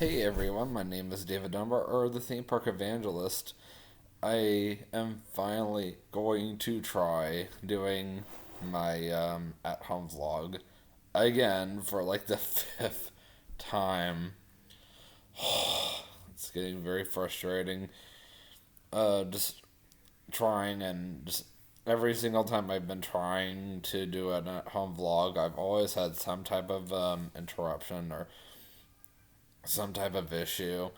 Hey everyone, my name is David Dunbar, or the theme park evangelist. I am finally going to try doing my at home vlog again for like the fifth time. It's getting very frustrating. Just trying and just every single time I've been trying to do an at home vlog, I've always had some type of interruption or some type of issue,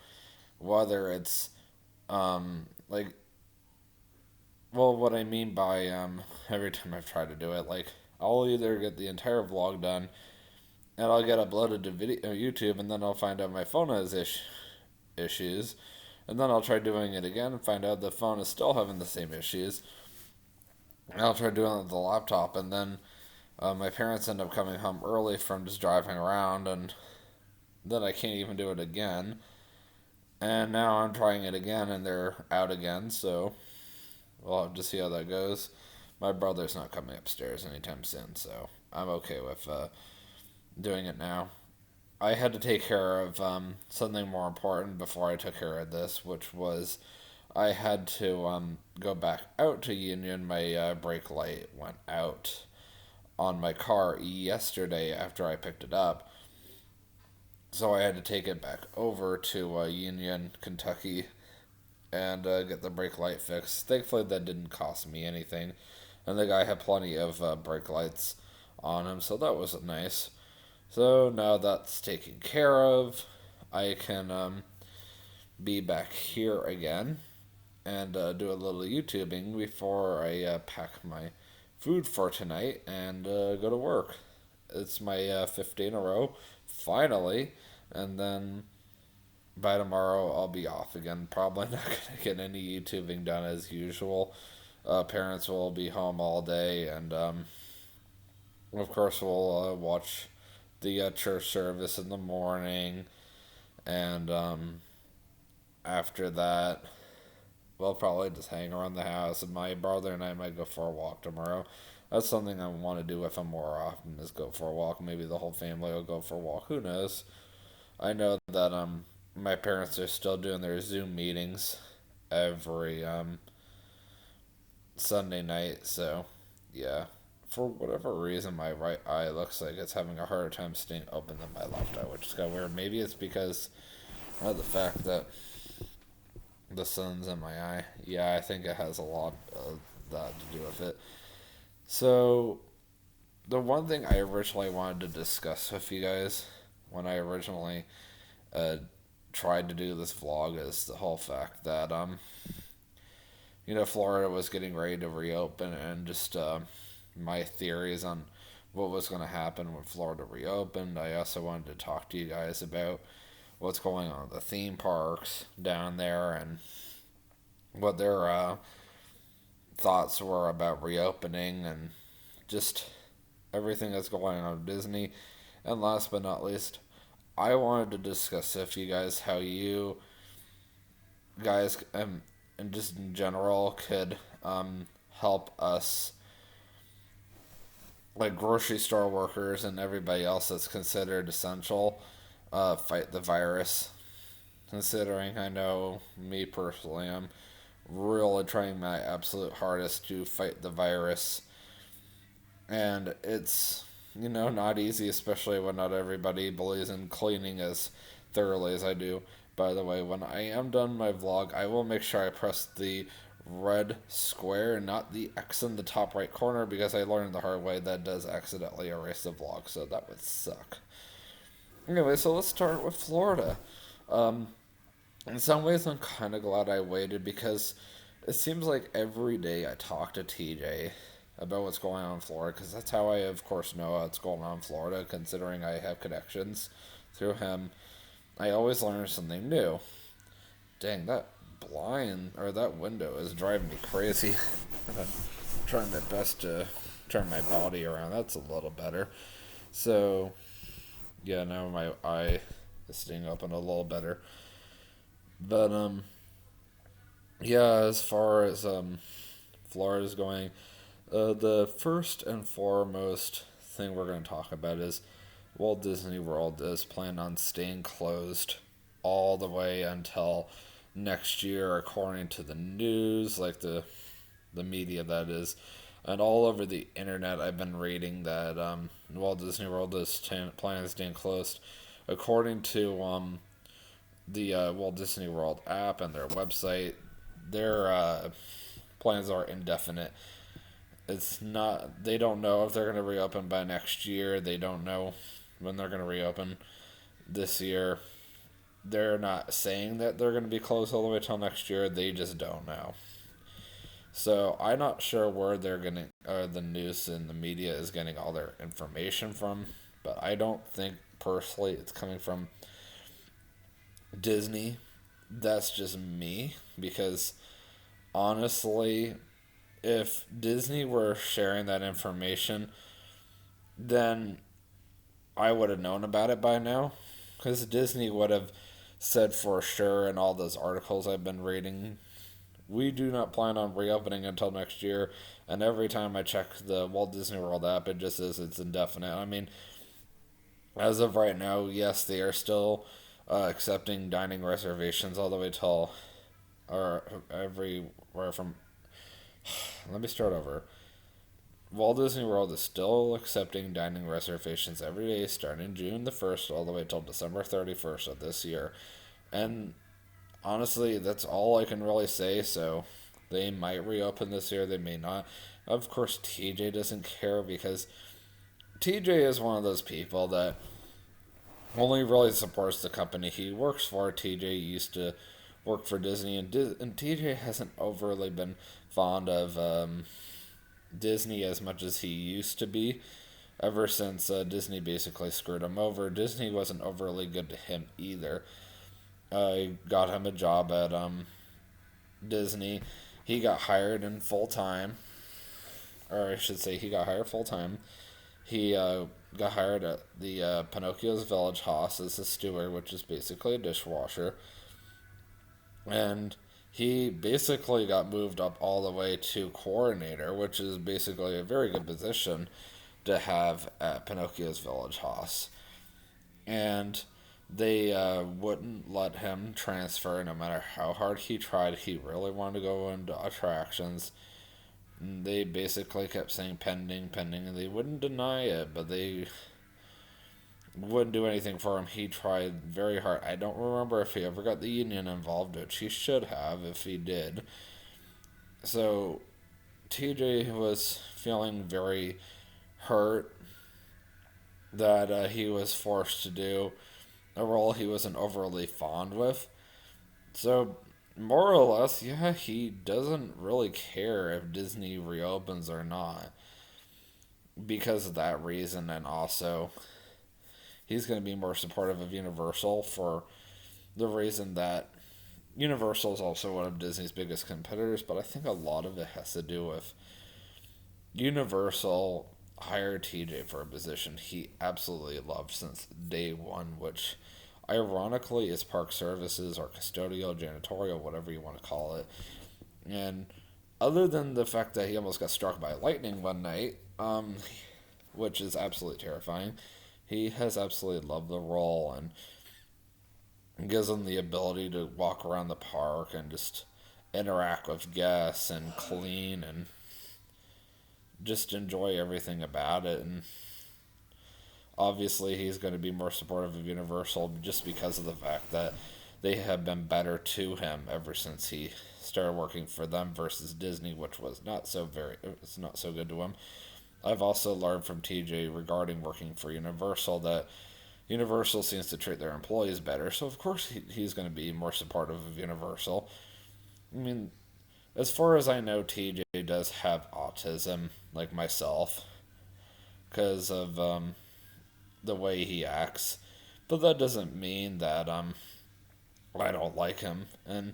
whether it's like, well, what I mean by every time I've tried to do it, like, I'll either get the entire vlog done and I'll get uploaded to video YouTube, and then I'll find out my phone has issues, and then I'll try doing it again and find out the phone is still having the same issues, and I'll try doing it with the laptop, and then my parents end up coming home early from just driving around, and then I can't even do it again. And now I'm trying it again, and they're out again, so we'll have to see how that goes. My brother's not coming upstairs anytime soon, so I'm okay with doing it now. I had to take care of something more important before I took care of this, which was I had to go back out to Union. My brake light went out on my car yesterday after I picked it up. So I had to take it back over to Union, Kentucky, and get the brake light fixed. Thankfully, that didn't cost me anything, and the guy had plenty of brake lights on him, so that was nice. So now that's taken care of, I can be back here again and do a little YouTubing before I pack my food for tonight and go to work. It's my fifth day in a row, finally, and then by tomorrow I'll be off again. Probably not gonna get any YouTubing done as usual. Parents will be home all day, and of course we'll watch the church service in the morning, and after that we'll probably just hang around the house. And my brother and I might go for a walk tomorrow. That's something I want to do with him more often, is go for a walk. Maybe the whole family will go for a walk. Who knows? I know that my parents are still doing their Zoom meetings every Sunday night, so yeah. For whatever reason, my right eye looks like it's having a harder time staying open than my left eye, which is kind of weird. Maybe it's because of the fact that the sun's in my eye. Yeah, I think it has a lot of that to do with it. So, the one thing I originally wanted to discuss with you guys when I originally uh, tried to do this vlog is the whole fact that Florida was getting ready to reopen, and just my theories on what was going to happen when Florida reopened. I also wanted to talk to you guys about what's going on at the theme parks down there and what their thoughts were about reopening, and just everything that's going on at Disney. And last but not least, I wanted to discuss with you guys how you guys and just in general could help us, like grocery store workers and everybody else that's considered essential, fight the virus. Considering I know me personally, I'm really trying my absolute hardest to fight the virus, and it's not easy, especially when not everybody believes in cleaning as thoroughly as I do. By the way, when I am done my vlog, I will make sure I press the red square, not the X in the top right corner, because I learned the hard way that does accidentally erase the vlog, so that would suck. Anyway, so let's start with Florida. In some ways, I'm kind of glad I waited, because it seems like every day I talk to TJ about what's going on in Florida, because that's how I, of course, know what's going on in Florida, considering I have connections through him. I always learn something new. Dang, that blind, or that window is driving me crazy. I'm trying my best to turn my body around. That's a little better. So, yeah, now my eye is staying open a little better. But, yeah, as far as, Florida's going, the first and foremost thing we're going to talk about is Walt Disney World is planned on staying closed all the way until next year, according to the news, like the media that is. And all over the internet, I've been reading that Walt Disney World is planning to stay closed. According to the Walt Disney World app and their website, their plans are indefinite. It's not. They don't know if they're going to reopen by next year. They don't know when they're going to reopen this year. They're not saying that they're going to be closed all the way till next year. They just don't know. So I'm not sure where they're getting, the news and the media is getting all their information from. But I don't think personally it's coming from Disney. That's just me, because honestly, if Disney were sharing that information, then I would have known about it by now. Because Disney would have said for sure in all those articles I've been reading, we do not plan on reopening until next year. And every time I check the Walt Disney World app, it just says it's indefinite. I mean, as of right now, yes, they are still accepting dining reservations all the way till, or everywhere from. Let me start over. Walt Disney World is still accepting dining reservations every day starting June the 1st all the way till December 31st of this year. And honestly, that's all I can really say, so they might reopen this year, they may not. Of course, TJ doesn't care, because TJ is one of those people that only really supports the company he works for. TJ used to work for Disney, and TJ hasn't overly been fond of Disney as much as he used to be. Ever since Disney basically screwed him over, Disney wasn't overly good to him either. I got him a job at Disney. He got hired in full time, or I should say, he got hired full time. He got hired at the Pinocchio's Village House as a steward, which is basically a dishwasher. And he basically got moved up all the way to coordinator, which is basically a very good position to have at Pinocchio's Village House. And they wouldn't let him transfer no matter how hard he tried. He really wanted to go into attractions. They basically kept saying pending, pending, and they wouldn't deny it, but they wouldn't do anything for him. He tried very hard. I don't remember if he ever got the union involved, which he should have if he did. So TJ was feeling very hurt that he was forced to do a role he wasn't overly fond with. So, more or less, yeah, he doesn't really care if Disney reopens or not because of that reason, and also he's going to be more supportive of Universal for the reason that Universal is also one of Disney's biggest competitors, but I think a lot of it has to do with Universal hired TJ for a position he absolutely loved since day one, which ironically is park services or custodial, janitorial, whatever you want to call it. And other than the fact that he almost got struck by lightning one night, which is absolutely terrifying, he has absolutely loved the role, and gives him the ability to walk around the park and just interact with guests and clean and just enjoy everything about it. And obviously he's going to be more supportive of Universal just because of the fact that they have been better to him ever since he started working for them versus Disney, which was it's not so good to him. I've also learned from TJ regarding working for Universal that Universal seems to treat their employees better, so of course he's going to be more supportive of Universal. I mean, as far as I know, TJ does have autism, like myself, because of the way he acts. But that doesn't mean that I don't like him. And in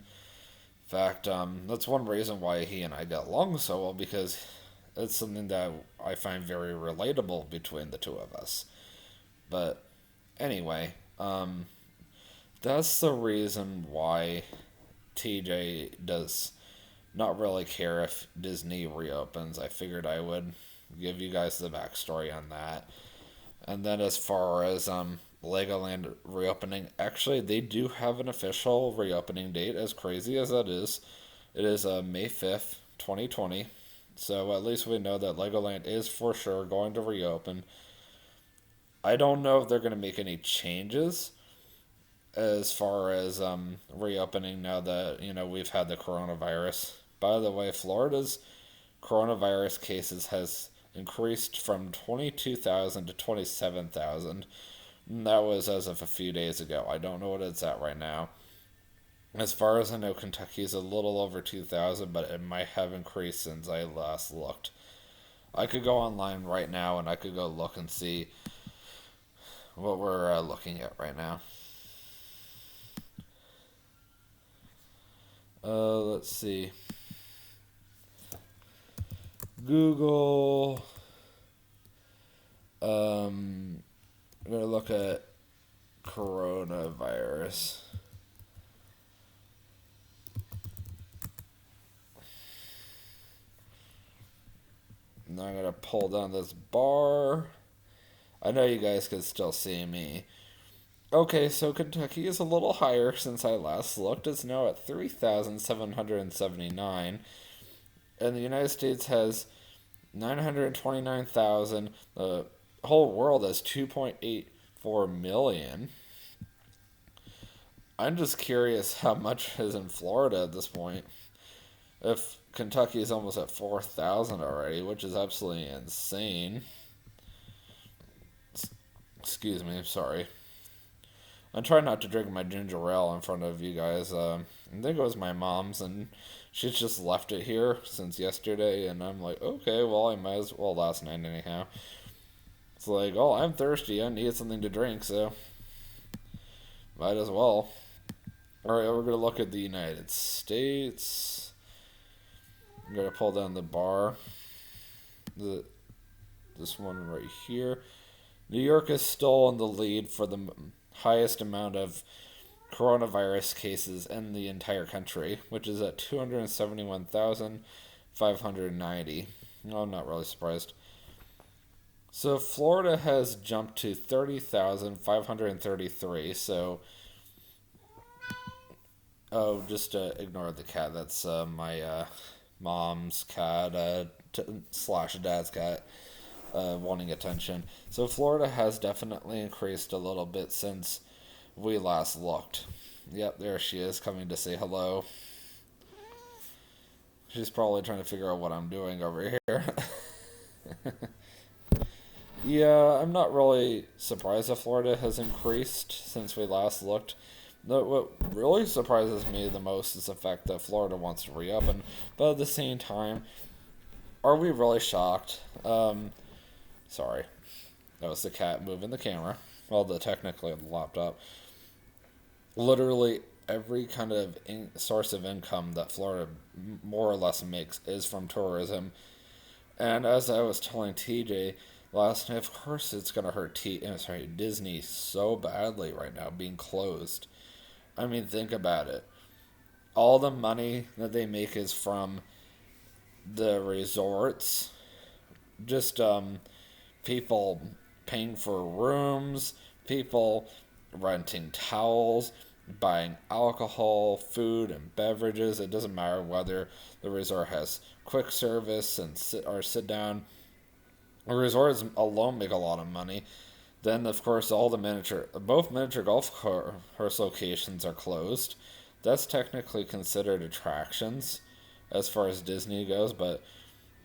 fact, that's one reason why he and I get along so well, because it's something that I find very relatable between the two of us. But anyway, that's the reason why TJ does not really care if Disney reopens. I figured I would give you guys the backstory on that. And then as far as Legoland reopening. Actually, they do have an official reopening date, as crazy as that is. It is May 5th, 2020. So at least we know that Legoland is for sure going to reopen. I don't know if they're going to make any changes as far as reopening now that, we've had the coronavirus. By the way, Florida's coronavirus cases has increased from 22,000 to 27,000. That was as of a few days ago. I don't know what it's at right now. As far as I know, Kentucky's a little over 2,000, but it might have increased since I last looked. I could go online right now and I could go look and see what we're looking at right now. Let's see. Google. I'm gonna look at coronavirus. Now I'm gonna pull down this bar. I know you guys can still see me. Okay, so Kentucky is a little higher since I last looked. It's now at 3,779. And the United States has 929,000. The whole world has 2.84 million. I'm just curious how much is in Florida at this point. If Kentucky is almost at 4,000 already, which is absolutely insane. Excuse me, sorry. I'm trying not to drink my ginger ale in front of you guys. I think it was my mom's, and she's just left it here since yesterday, and I'm like, okay, well, I might as well last night anyhow. It's like, oh, I'm thirsty. I need something to drink, so might as well. Alright, we're going to look at the United States. I'm going to pull down the bar. This one right here. New York is still in the lead for the highest amount of coronavirus cases in the entire country, which is at 271,590. No, I'm not really surprised. So Florida has jumped to 30,533. So, oh, just ignore the cat. That's my mom's cat slash dad's cat. Wanting attention. So Florida has definitely increased a little bit since we last looked. Yep, there she is coming to say hello. She's probably trying to figure out what I'm doing over here. Yeah, I'm not really surprised that Florida has increased since we last looked. What really surprises me the most is the fact that Florida wants to reopen, but at the same time, are we really shocked? Sorry. That was the cat moving the camera. Well, technically the laptop. Literally every kind of source of income that Florida more or less makes is from tourism. And as I was telling TJ last night, of course it's going to hurt Disney so badly right now being closed. I mean, think about it. All the money that they make is from the resorts. Just people paying for rooms, people renting towels, buying alcohol, food, and beverages. It doesn't matter whether the resort has quick service and sit down. The resorts alone make a lot of money. Then, of course, both miniature golf course locations are closed. That's technically considered attractions as far as Disney goes, but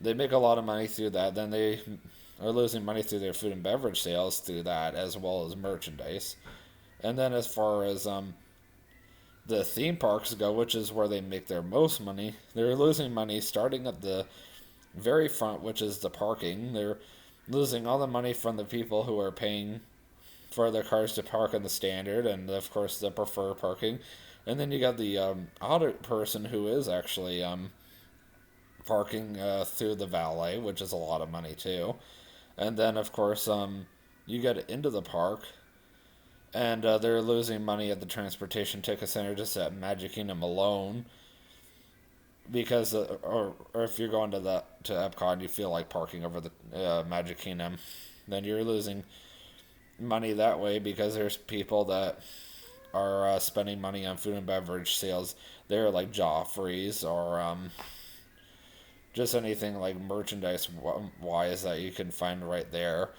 they make a lot of money through that. Then they are losing money through their food and beverage sales through that, as well as merchandise. And then as far as the theme parks go, which is where they make their most money, they're losing money starting at the very front, which is the parking. They're losing all the money from the people who are paying for their cars to park in the standard and, of course, the preferred parking. And then you got the audit person who is actually parking through the valet, which is a lot of money too. And then, of course, you get into the park, and they're losing money at the transportation ticket center just at Magic Kingdom alone. Because, or if you're going to Epcot and you feel like parking over the Magic Kingdom, then you're losing money that way because there's people that are spending money on food and beverage sales. They're like Joffrey's or just anything like merchandise wise that you can find right there.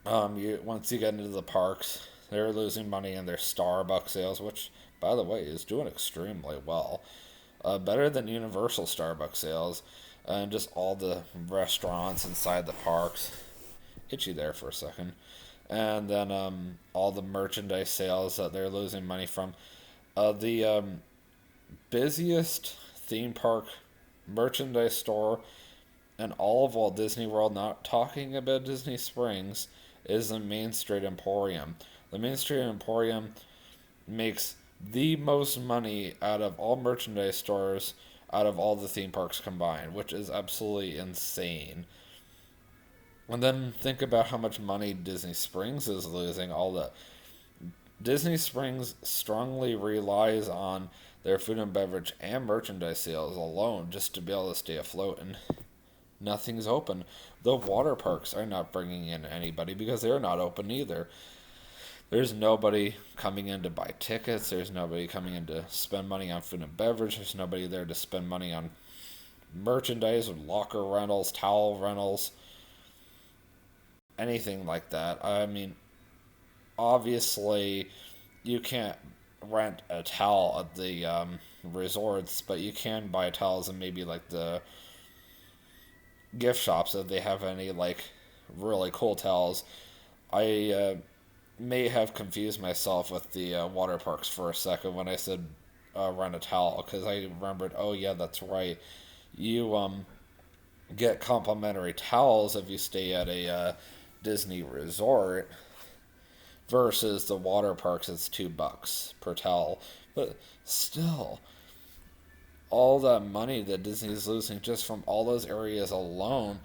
You once you get into the parks, they're losing money in their Starbucks sales, which, by the way, is doing extremely well. Better than Universal Starbucks sales, and just all the restaurants inside the parks. Hit you there for a second. And then all the merchandise sales that they're losing money from. The busiest theme park merchandise store in all of Walt Disney World, not talking about Disney Springs, is the Main Street Emporium. The Main Street Emporium makes the most money out of all merchandise stores out of all the theme parks combined, which is absolutely insane. And then think about how much money Disney Springs is losing. All the Disney Springs strongly relies on their food and beverage and merchandise sales alone just to be able to stay afloat, and nothing's open. The water parks are not bringing in anybody because they're not open either. There's nobody coming in to buy tickets. There's nobody coming in to spend money on food and beverage. There's nobody there to spend money on merchandise or locker rentals, towel rentals, anything like that. I mean, obviously, you can't rent a towel at the resorts, but you can buy towels in maybe like the gift shops if they have any like really cool towels. I may have confused myself with the water parks for a second when I said rent a towel because I remembered. Oh yeah, that's right. You get complimentary towels if you stay at a Disney resort versus the water parks. It's $2 per towel, but still, all that money that Disney's losing just from all those areas alone.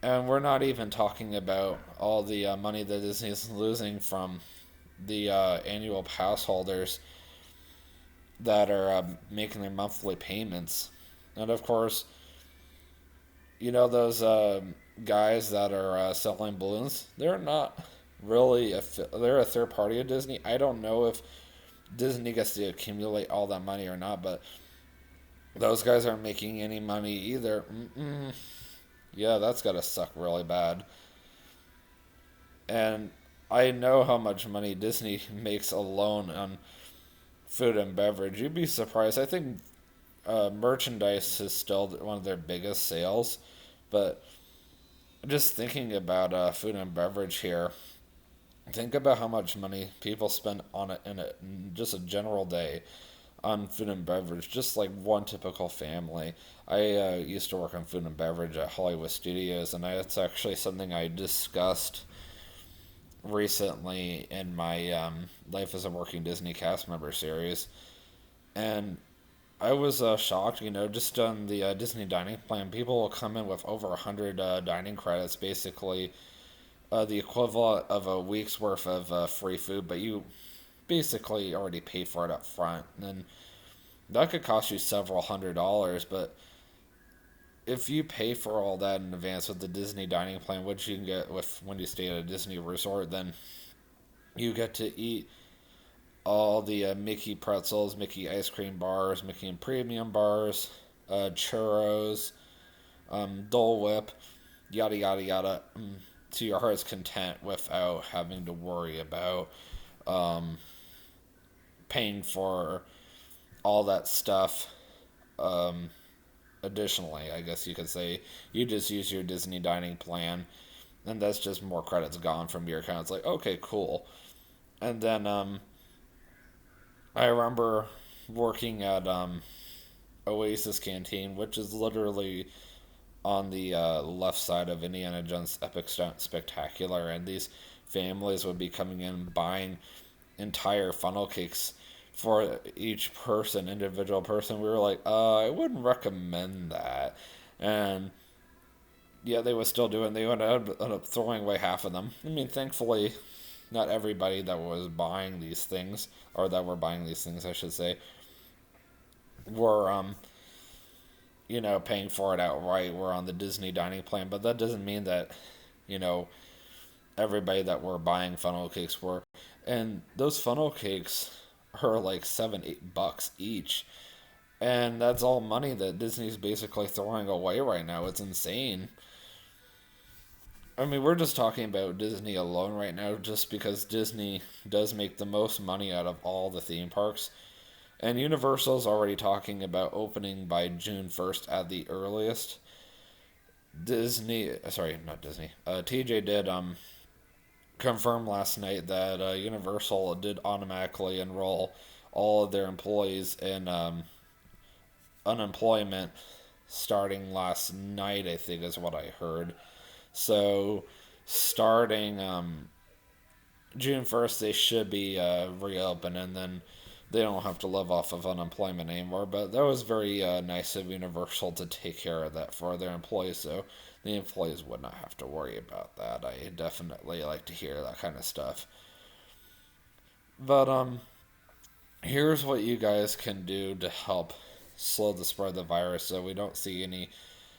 And we're not even talking about all the money that Disney's losing from the annual pass holders that are making their monthly payments. And of course, you know those guys that are selling balloons. They're not really they're a third party of Disney. I don't know if Disney gets to accumulate all that money or not, but those guys aren't making any money either. Yeah, that's gotta suck really bad. And I know how much money Disney makes alone on food and beverage. You'd be surprised. I think merchandise is still one of their biggest sales, but just thinking about food and beverage here, think about how much money people spend on it in just a general day on food and beverage, just like one typical family. I used to work on food and beverage at Hollywood Studios, and it's actually something I discussed recently in my Life as a Working Disney cast member series. And I was shocked, just on the Disney dining plan, people will come in with over 100 dining credits, basically the equivalent of a week's worth of free food, but you basically already paid for it up front. And then that could cost you several $100s, but if you pay for all that in advance with the Disney dining plan, which you can get with when you stay at a Disney resort, then you get to eat all the Mickey pretzels, Mickey ice cream bars, Mickey and premium bars, churros, Dole Whip, yada yada yada, to your heart's content without having to worry about um, paying for all that stuff. Um, Additionally, I guess you could say you just use your Disney dining plan, and that's just more credits gone from your account. It's like, okay, cool. And then I remember working at Oasis Canteen, which is literally on the left side of Indiana Jones Epic Stunt Spectacular, and these families would be coming in buying entire funnel cakes for each person, individual person. We were like, I wouldn't recommend that. And yeah, they would still do it. And they would end up throwing away half of them. I mean, thankfully, not everybody that was buying these things, or that were buying these things, I should say, were paying for it outright. Were on the Disney dining plan, but that doesn't mean that, you know, everybody that were buying funnel cakes were. And those funnel cakes are like $7, $8 each. And that's all money that Disney's basically throwing away right now. It's insane. I mean, we're just talking about Disney alone right now, just because Disney does make the most money out of all the theme parks. And Universal's already talking about opening by June 1st at the earliest. Sorry, not Disney. TJ did confirm last night that Universal did automatically enroll all of their employees in unemployment starting last night, I think is what I heard. So, starting June 1st, they should be reopened, and then they don't have to live off of unemployment anymore. But that was very nice of Universal to take care of that for their employees, so the employees would not have to worry about that. I definitely like to hear that kind of stuff. But here's what you guys can do to help slow the spread of the virus, so we don't see any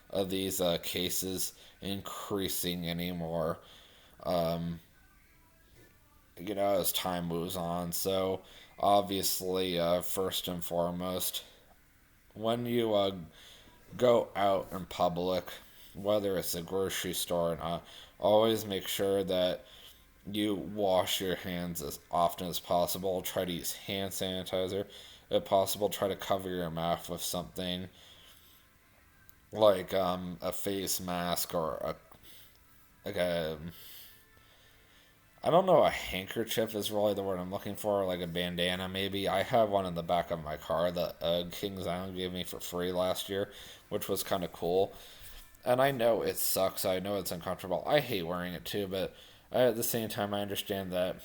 of these cases increasing anymore. Um, as time moves on. So, obviously, first and foremost, when you go out in public, whether it's a grocery store or not, always make sure that you wash your hands as often as possible. Try to use hand sanitizer. If possible, try to cover your mouth with something like a face mask or like a I don't know, a handkerchief is really the word I'm looking for, like a bandana maybe. I have one in the back of my car that Kings Island gave me for free last year, which was kind of cool. And I know it sucks. I know it's uncomfortable. I hate wearing it too, but at the same time, I understand that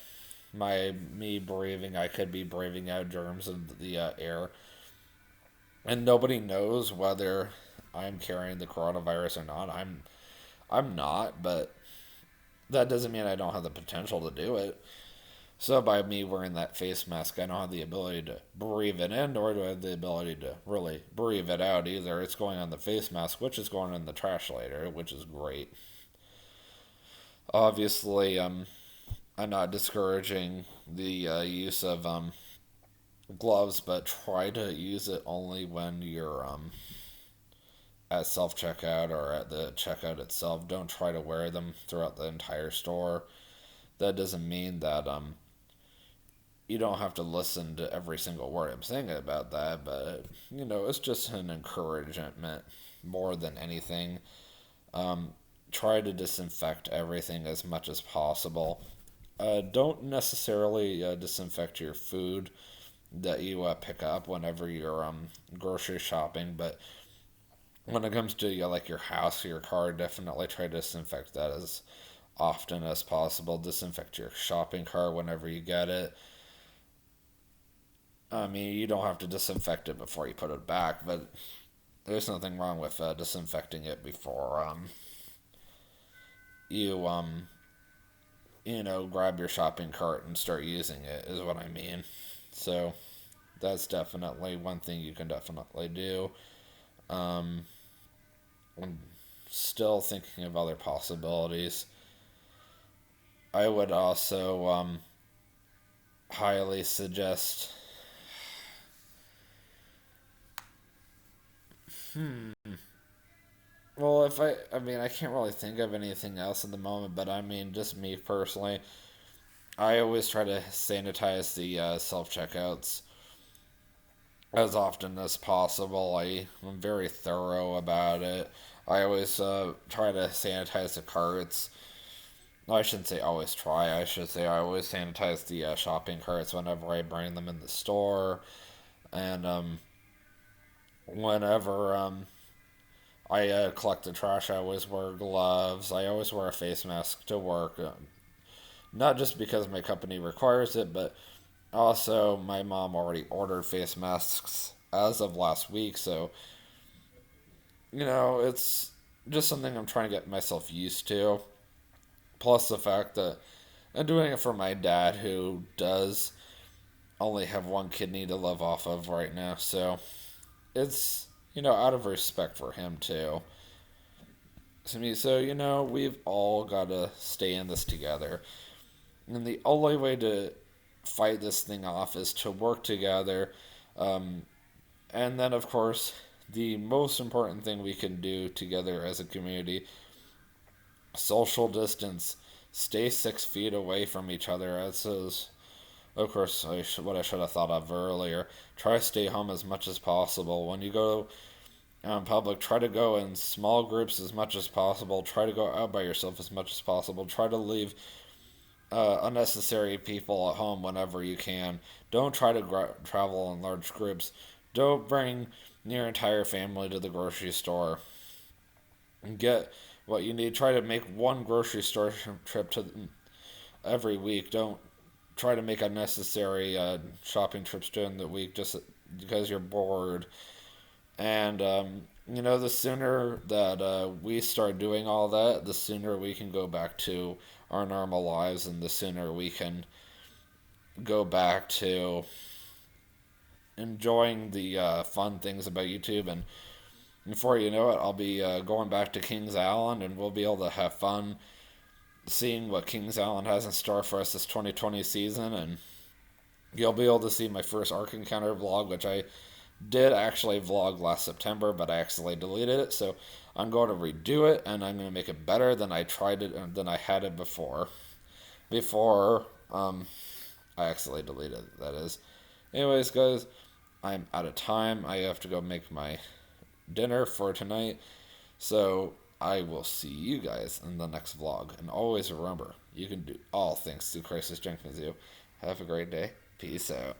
me breathing, I could be breathing out germs in the air, and nobody knows whether I'm carrying the coronavirus or not. I'm not, but that doesn't mean I don't have the potential to do it. So by me wearing that face mask, I don't have the ability to breathe it in, nor do I have the ability to really breathe it out either. It's going on the face mask, which is going in the trash later, which is great. Obviously, I'm not discouraging the use of gloves, but try to use it only when you're at self checkout or at the checkout itself. Don't try to wear them throughout the entire store. That doesn't mean that you don't have to listen to every single word I'm saying about that, but it's just an encouragement more than anything. Try to disinfect everything as much as possible. Don't necessarily disinfect your food that you pick up whenever you're grocery shopping, but when it comes to like your house or your car, definitely try to disinfect that as often as possible. Disinfect your shopping cart whenever you get it. I mean, you don't have to disinfect it before you put it back, but there's nothing wrong with disinfecting it before you grab your shopping cart and start using it. Is what I mean. So that's definitely one thing you can definitely do. Um, I'm still thinking of other possibilities. I would also highly suggest. Well, I mean, I can't really think of anything else at the moment, but I mean, just me personally, I always try to sanitize the self checkouts as often as possible. I'm very thorough about it. I always try to sanitize the carts. No, I shouldn't say always try. I should say I always sanitize the shopping carts whenever I bring them in the store. And whenever I collect the trash, I always wear gloves. I always wear a face mask to work. Not just because my company requires it, but also my mom already ordered face masks as of last week. So, it's just something I'm trying to get myself used to. Plus the fact that I'm doing it for my dad, who does only have one kidney to live off of right now. So it's, out of respect for him, too. to me. So, we've all got to stay in this together. And the only way to fight this thing off is to work together. Um, and then, of course, the most important thing we can do together as a community: social distance. Stay 6 feet away from each other. As is, of course, what I should have thought of earlier. Try to stay home as much as possible. When you go public, try to go in small groups as much as possible. Try to go out by yourself as much as possible. Try to leave unnecessary people at home whenever you can. Don't try to travel in large groups. Don't bring your entire family to the grocery store. And get what you need. Try to make one grocery store trip to every week. Don't try to make unnecessary shopping trips during the week just because you're bored. And the sooner that we start doing all that, the sooner we can go back to our normal lives, and the sooner we can go back to enjoying the fun things about YouTube. And before you know it, I'll be going back to Kings Island, and we'll be able to have fun seeing what Kings Island has in store for us this 2020 season. And you'll be able to see my first Ark Encounter vlog, which I did actually vlog last September, but I accidentally deleted it. So I'm going to redo it, and I'm going to make it better than I had it before. Before I accidentally deleted it, that is. Anyways, guys, I'm out of time. I have to go make my dinner for tonight. So I will see you guys in the next vlog. And always remember, you can do all things through Christ who strengthens you. Have a great day. Peace out.